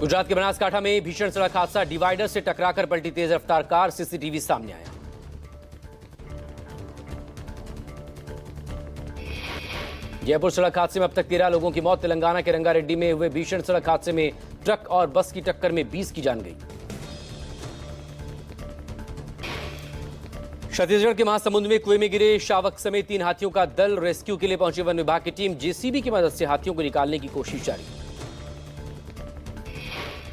गुजरात के बनासकांठा में भीषण सड़क हादसा, डिवाइडर से टकराकर पलटी तेज रफ्तार कार, सीसीटीवी सामने आया। जयपुर सड़क हादसे में अब तक 13 लोगों की मौत। तेलंगाना के रंगारेड्डी में हुए भीषण सड़क हादसे में ट्रक और बस की टक्कर में 20 की जान गई। छत्तीसगढ़ के महासमुंद में कुएं में गिरे शावक समेत 3 हाथियों का दल, रेस्क्यू के लिए पहुंची वन विभाग की टीम, जेसीबी की मदद से हाथियों को निकालने की कोशिश जारी।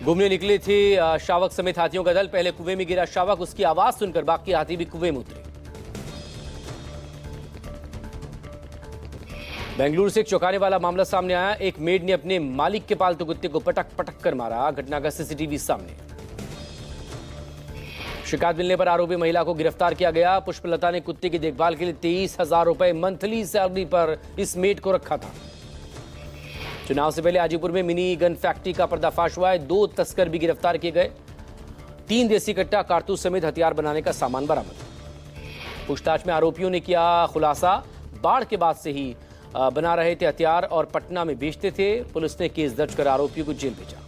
घूमने निकले थे शावक समेत हाथियों का दल। पहले कुएं में गिरा शावक, उसकी आवाज सुनकर बाकी हाथी भी कुएं में उतरे। बेंगलुरु से एक चौंकाने वाला मामला सामने आया। एक मेड ने अपने मालिक के पालतू कुत्ते को पटक पटक कर मारा। घटना का सीसीटीवी सामने। शिकायत मिलने पर आरोपी महिला को गिरफ्तार किया गया। पुष्पलता ने कुत्ते की देखभाल के लिए 23,000 रुपए मंथली सैलरी पर इस मेड को रखा था। चुनाव से पहले हाजीपुर में मिनी गन फैक्ट्री का पर्दाफाश हुआ है। 2 तस्कर भी गिरफ्तार किए गए। 3 देसी कट्टा, कारतूस समेत हथियार बनाने का सामान बरामद। पूछताछ में आरोपियों ने किया खुलासा, बाढ़ के बाद से ही बना रहे थे हथियार और पटना में बेचते थे। पुलिस ने केस दर्ज कर आरोपियों को जेल भेजा।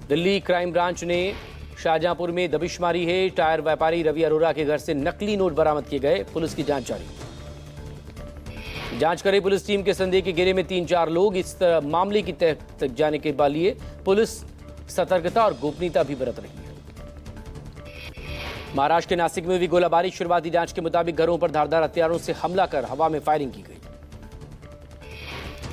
दिल्ली क्राइम ब्रांच ने शाहजहांपुर में दबिश मारी है। टायर व्यापारी रवि अरोरा के घर से नकली नोट बरामद किए गए। पुलिस की जांच जारी। जांच करे पुलिस टीम के संदेह के घेरे में 3-4 लोग। इस मामले की तह तक जाने के लिए पुलिस सतर्कता और गोपनीयता भी बरत रही है। महाराष्ट्र के नासिक में भी गोलाबारी। शुरुआती जांच के मुताबिक घरों पर धारदार हथियारों से हमला कर हवा में फायरिंग की गई।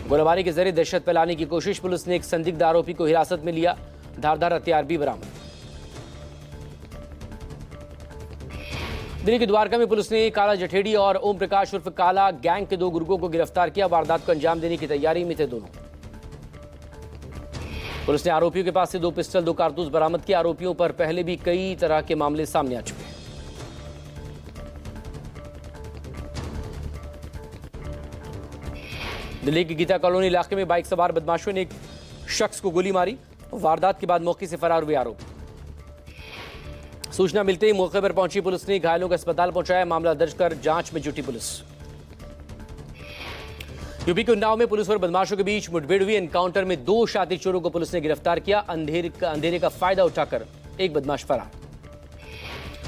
गोलाबारी के जरिए दहशत फैलाने की कोशिश। पुलिस ने एक संदिग्ध आरोपी को हिरासत में लिया। धारदार हथियार भी बरामद। दिल्ली के द्वारका में पुलिस ने काला जठेड़ी और ओम प्रकाश उर्फ काला गैंग के 2 गुर्गों को गिरफ्तार किया। वारदात को अंजाम देने की तैयारी में थे दोनों। पुलिस ने आरोपियों के पास से 2 पिस्टल, 2 कारतूस बरामद किए। आरोपियों पर पहले भी कई तरह के मामले सामने आ चुके हैं। दिल्ली की गीता कॉलोनी इलाके में बाइक सवार बदमाशों ने एक शख्स को गोली मारी। वारदात के बाद मौके से फरार हुए आरोपी। सूचना मिलते ही मौके पर पहुंची पुलिस ने घायलों को अस्पताल पहुंचाया। मामला दर्ज कर जांच में जुटी पुलिस। यूपी के उन्नाव में पुलिस और बदमाशों के बीच मुठभेड़ हुई। एनकाउंटर में 2 शातिर चोरों को पुलिस ने गिरफ्तार किया। अंधेरे का फायदा उठाकर एक बदमाश फरार।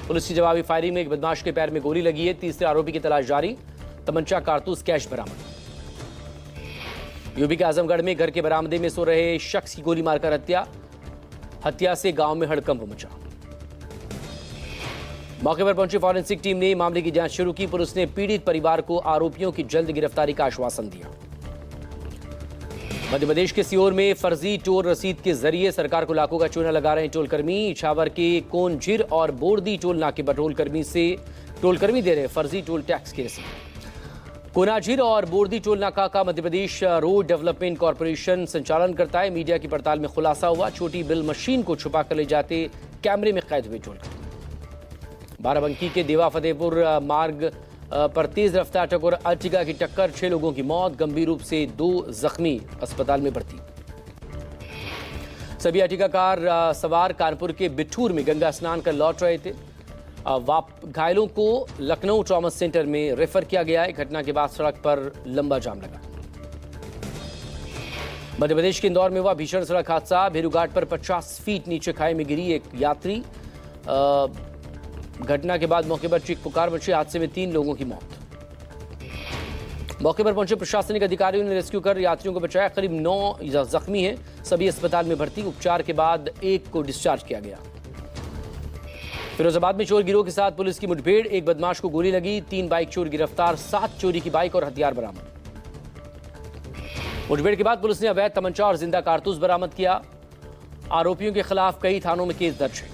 पुलिस की जवाबी फायरिंग में एक बदमाश के पैर में गोली लगी है। तीसरे आरोपी की तलाश जारी। तमंचा, कारतूस, कैश बरामद। यूपी के आजमगढ़ में घर के बरामदे में सो रहे शख्स की गोली मारकर हत्या से गांव में हड़कंप मचा। मौके पर पहुंची फॉरेंसिक टीम ने मामले की जांच शुरू की। पुलिस ने पीड़ित परिवार को आरोपियों की जल्द गिरफ्तारी का आश्वासन दिया। मध्य प्रदेश के सीहोर में फर्जी टोल रसीद के जरिए सरकार को लाखों का चूना लगा रहे हैं टोल कर्मी। इछावर के कोनझिर और बोर्दी टोल नाके पर टोल कर्मी दे रहे फर्जी टोल टैक्स की रसीद। कोनाझिर और बोर्दी टोल नाका का Madhya Pradesh road development corporation संचालन करता है। मीडिया की पड़ताल में खुलासा हुआ, छोटी बिल मशीन को छुपा कर ले जाते कैमरे में कैद हुए टोल कर्मी। बाराबंकी के देवा फतेहपुर मार्ग पर तेज रफ्तार ट्रक और अर्टिगा की टक्कर, 6 लोगों की मौत, गंभीर रूप से 2 जख्मी अस्पताल में भर्ती। सभी अर्टिगा कार सवार कानपुर के बिठूर में गंगा स्नान कर लौट रहे थे। घायलों को लखनऊ ट्रॉमा सेंटर में रेफर किया गया है। घटना के बाद सड़क पर लंबा जाम लगा। मध्य प्रदेश के इंदौर में हुआ भीषण सड़क हादसा। भेरूघाट पर 50 फीट नीचे खाई में गिरी एक यात्री। घटना के बाद मौके पर चीख पुकार मची। हादसे में 3 लोगों की मौत। मौके पर पहुंचे प्रशासनिक अधिकारियों ने रेस्क्यू कर यात्रियों को बचाया। करीब 9 जख्मी हैं। सभी अस्पताल में भर्ती। उपचार के बाद 1 को डिस्चार्ज किया गया। फिरोजाबाद में चोर गिरोह के साथ पुलिस की मुठभेड़। एक बदमाश को गोली लगी। 3 बाइक चोर गिरफ्तार। 7 चोरी की बाइक और हथियार बरामद। मुठभेड़ के बाद पुलिस ने अवैध तमंचा और जिंदा कारतूस बरामद किया। आरोपियों के खिलाफ कई थानों में केस दर्ज है।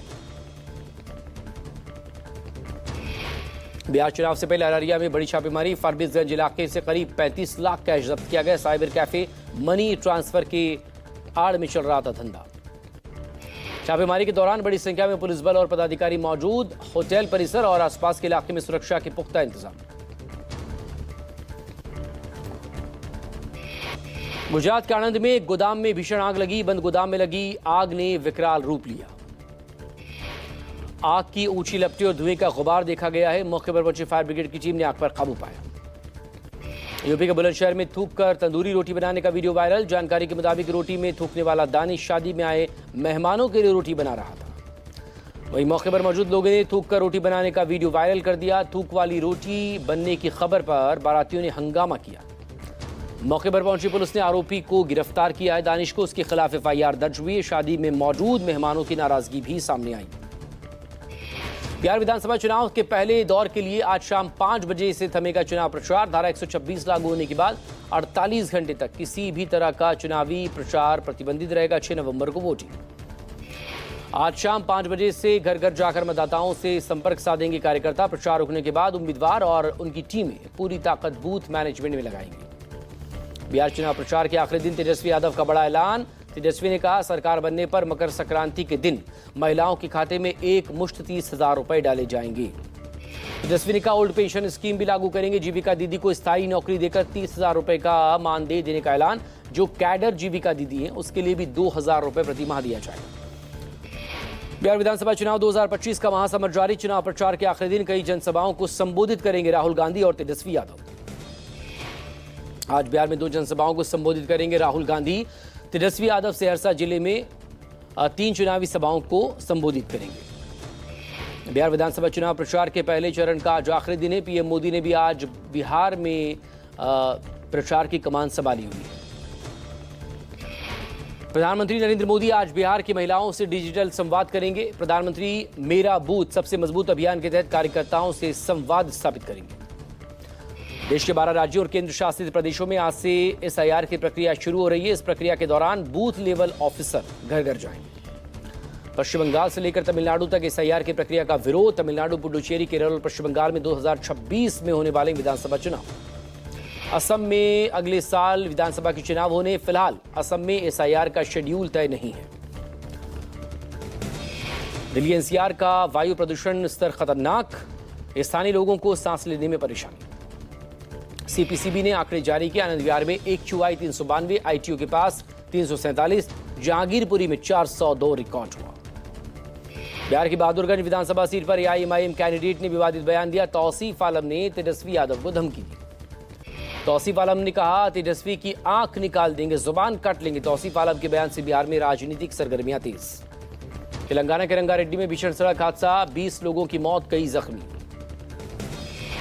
बिहार चुनाव से पहले अररिया में बड़ी छापेमारी। फारबिसगंज इलाके से करीब 35 लाख कैश जब्त किया गया। साइबर कैफे, मनी ट्रांसफर के आड़ में चल रहा था धंधा। छापेमारी के दौरान बड़ी संख्या में पुलिस बल और पदाधिकारी मौजूद। होटल परिसर और आसपास के इलाके में सुरक्षा के पुख्ता इंतजाम। गुजरात के आणंद में एक गोदाम में भीषण आग लगी। बंद गोदाम में लगी आग ने विकराल रूप लिया। आग की ऊंची लपटें और धुएं का गुबार देखा गया है। मौके पर पहुंची फायर ब्रिगेड की टीम ने आग पर काबू पाया। यूपी के बुलंदशहर में थूक कर तंदूरी रोटी बनाने का वीडियो वायरल। जानकारी के मुताबिक रोटी में थूकने वाला दानिश शादी में आए मेहमानों के लिए रोटी बना रहा था। वहीं मौके पर मौजूद लोगों ने थूक कर रोटी बनाने का वीडियो वायरल कर दिया। थूक वाली रोटी बनने की खबर पर बारातियों ने हंगामा किया। मौके पर पहुंची पुलिस ने आरोपी को गिरफ्तार किया है। दानिश को उसके खिलाफ FIR दर्ज हुई है। शादी में मौजूद मेहमानों की नाराजगी भी सामने आई। बिहार विधानसभा चुनाव के पहले दौर के लिए आज शाम 5 बजे से थमेगा चुनाव प्रचार। धारा 126 लागू होने के बाद 48 घंटे तक किसी भी तरह का चुनावी प्रचार प्रतिबंधित रहेगा। 6 नवंबर को वोटिंग। आज शाम 5 बजे से घर घर जाकर मतदाताओं से संपर्क साधेंगे कार्यकर्ता। प्रचार रुकने के बाद उम्मीदवार और उनकी टीमें पूरी ताकत बूथ मैनेजमेंट में लगाएंगी। बिहार चुनाव प्रचार के आखिरी दिन तेजस्वी यादव का बड़ा ऐलान। तेजस्वी ने कहा, सरकार बनने पर मकर संक्रांति के दिन महिलाओं के खाते में एक मुश्त 30,000 रुपए डाले जाएंगे। तेजस्वी ने कहा, ओल्ड पेंशन स्कीम भी लागू करेंगे। जीविका दीदी को स्थायी नौकरी देकर 30,000 रुपए का मानदेय देने का ऐलान। जो कैडर जीविका दीदी है उसके लिए भी 2,000 रुपए प्रति माह दिया जाएगा। बिहार विधानसभा चुनाव 2025 का महासमर जारी। चुनाव प्रचार के आखिरी दिन कई जनसभाओं को संबोधित करेंगे राहुल गांधी और तेजस्वी यादव। आज बिहार में 2 जनसभाओं को संबोधित करेंगे राहुल गांधी। तेजस्वी यादव सहरसा जिले में 3 चुनावी सभाओं को संबोधित करेंगे। बिहार विधानसभा चुनाव प्रचार के पहले चरण का आज आखिरी दिन है। पीएम मोदी ने भी आज बिहार में प्रचार की कमान संभाली हुई है। प्रधानमंत्री नरेंद्र मोदी आज बिहार की महिलाओं से डिजिटल संवाद करेंगे। प्रधानमंत्री मेरा बूथ सबसे मजबूत अभियान के तहत कार्यकर्ताओं से संवाद स्थापित करेंगे। देश के 12 राज्यों और केंद्र शासित प्रदेशों में आज से SIR की प्रक्रिया शुरू हो रही है। इस प्रक्रिया के दौरान बूथ लेवल ऑफिसर घर घर जाएंगे। पश्चिम बंगाल से लेकर तमिलनाडु तक SIR की प्रक्रिया का विरोध। तमिलनाडु, पुडुचेरी, केरल और पश्चिम बंगाल में 2026 में होने वाले विधानसभा चुनाव। असम में अगले साल विधानसभा के चुनाव होने। फिलहाल असम में SIR का शेड्यूल तय नहीं है। दिल्ली NCR का वायु प्रदूषण स्तर खतरनाक। स्थानीय लोगों को सांस लेने में परेशानी। CPCB ने आंकड़े जारी किए। आनंद विहार में AQI 392, ITO के पास 347, जहांगीरपुरी में 402 रिकॉर्ड हुआ। बिहार की बहादुरगंज विधानसभा सीट पर AIMIM कैंडिडेट ने विवादित बयान दिया। तौसीफ आलम ने तेजस्वी यादव को धमकी दी। तौसीफ आलम ने कहा, तेजस्वी की आंख निकाल देंगे, जुबान काट लेंगे। तौसीफ आलम के बयान से बिहार में राजनीतिक सरगर्मियां तेज। तेलंगाना के रंगारेड्डी में भीषण सड़क हादसा, 20 लोगों की मौत, कई जख्मी।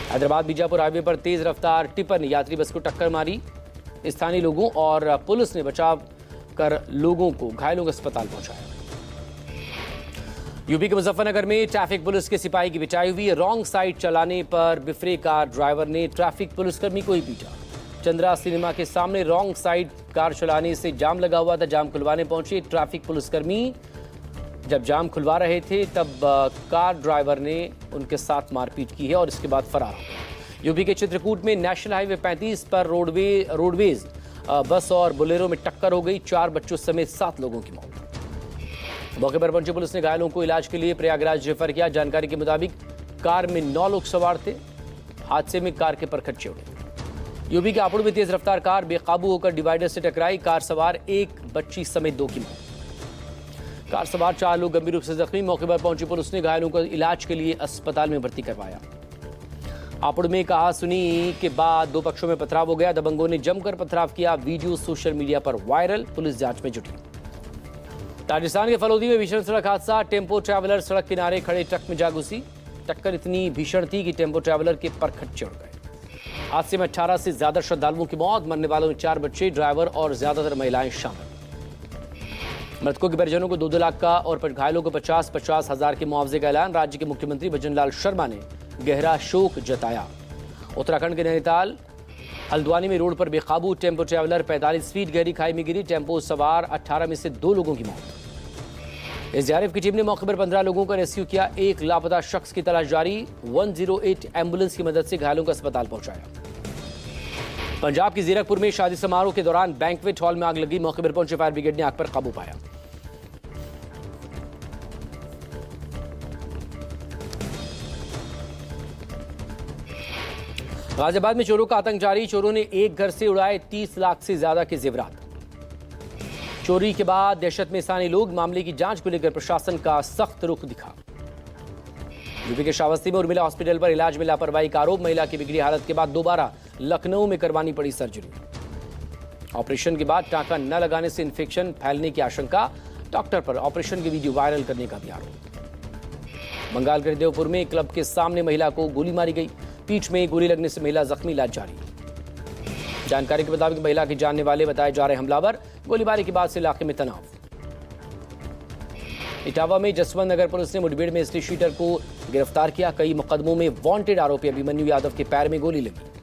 हैदराबाद बीजापुर हाईवे पर तेज रफ्तार टिप्पर ने यात्री बस को टक्कर मारी। स्थानीय लोगों और पुलिस ने बचाव कर लोगों को घायलों को अस्पताल पहुंचाया। यूपी के मुजफ्फरनगर में ट्रैफिक पुलिस के सिपाही की पिटाई हुई। रॉन्ग साइड चलाने पर बिफरे कार ड्राइवर ने ट्रैफिक पुलिसकर्मी को ही पीटा। चंद्रा सिनेमा के सामने रॉन्ग साइड कार चलाने से जाम लगा हुआ था। जाम खुलवाने पहुंचे ट्रैफिक पुलिसकर्मी जब जाम खुलवा रहे थे तब कार ड्राइवर ने उनके साथ मारपीट की है और इसके बाद फरार हो गया। यूपी के चित्रकूट में नेशनल हाईवे 35 पर रोडवेज बस और बोलेरो में टक्कर हो गई। 4 बच्चों समेत 7 लोगों की मौत। मौके पर पहुंची पुलिस ने घायलों को इलाज के लिए प्रयागराज रेफर किया। जानकारी के मुताबिक कार में 9 लोग सवार थे। हादसे में कार के परखच्चे उड़े। यूपी के हापुड़ में तेज रफ्तार कार बेकाबू होकर डिवाइडर से टकराई। कार सवार एक बच्ची समेत 2 की मौत। कार सवार 4 लोग गंभीर रूप से जख्मी। मौके पर पहुंची पुलिस ने घायलों को इलाज के लिए अस्पताल में भर्ती करवाया। हापुड़ में कहा सुनी के बाद 2 पक्षों में पथराव हो गया। दबंगों ने जमकर पथराव किया। वीडियो सोशल मीडिया पर वायरल। पुलिस जांच में जुटी। राजस्थान के फलौदी में भीषण सड़क हादसा। टेम्पो ट्रैवलर सड़क किनारे खड़े ट्रक में जा घुसी। टक्कर इतनी भीषण थी कि टेम्पो ट्रैवलर के परखच्चे उड़ गए। हादसे में 18 से ज्यादा श्रद्धालुओं की मौत। मरने वालों में 4 बच्चे, ड्राइवर और ज्यादातर महिलाएं शामिल। मृतकों के परिजनों को 2-2 लाख का और घायलों को 50-50 हजार के मुआवजे का ऐलान। राज्य के मुख्यमंत्री भजनलाल शर्मा ने गहरा शोक जताया। उत्तराखंड के नैनीताल हल्द्वानी में रोड पर बेकाबू टेम्पो ट्रैवलर 45 फीट गहरी खाई में गिरी। टेम्पो सवार 18 में से 2 लोगों की मौत। SDRF की टीम ने मौके पर 15 लोगों का रेस्क्यू किया। एक लापता शख्स की तलाश जारी। 108 एम्बुलेंस की मदद से घायलों को अस्पताल पहुंचाया। पंजाब की जीरकपुर में शादी समारोह के दौरान बैंक्वेट हॉल में आग लगी। मौके पर पहुंचे फायर ब्रिगेड ने आग पर काबू पाया। गाजियाबाद में चोरों का आतंक जारी। चोरों ने एक घर से उड़ाए 30 लाख से ज्यादा के जेवरात। चोरी के बाद दहशत में स्थानीय लोग। मामले की जांच को लेकर प्रशासन का सख्त रुख दिखा। यूपी के श्रावस्ती में उर्मिला हॉस्पिटल पर इलाज में लापरवाही का आरोप। महिला की बिगड़ी हालत के बाद दोबारा लखनऊ में करवानी पड़ी सर्जरी। ऑपरेशन के बाद टांका न लगाने से इन्फेक्शन फैलने की आशंका, डॉक्टर पर ऑपरेशन की वीडियो वायरल करने का भी आरोप। बंगाल के देवपुर में क्लब के सामने महिला को गोली मारी गई, पीठ में गोली लगने से महिला जख्मी, इलाज जारी। जानकारी के मुताबिक महिला के जानने वाले बताए जा रहे हमलावर, गोलीबारी के बाद से इलाके में तनाव। इटावा में जसवंत नगर पुलिस ने मुठभेड़ में स्त्री शीटर को गिरफ्तार किया। कई मुकदमों में वांटेड आरोपी अभिमन्यु यादव के पैर में गोली लगी।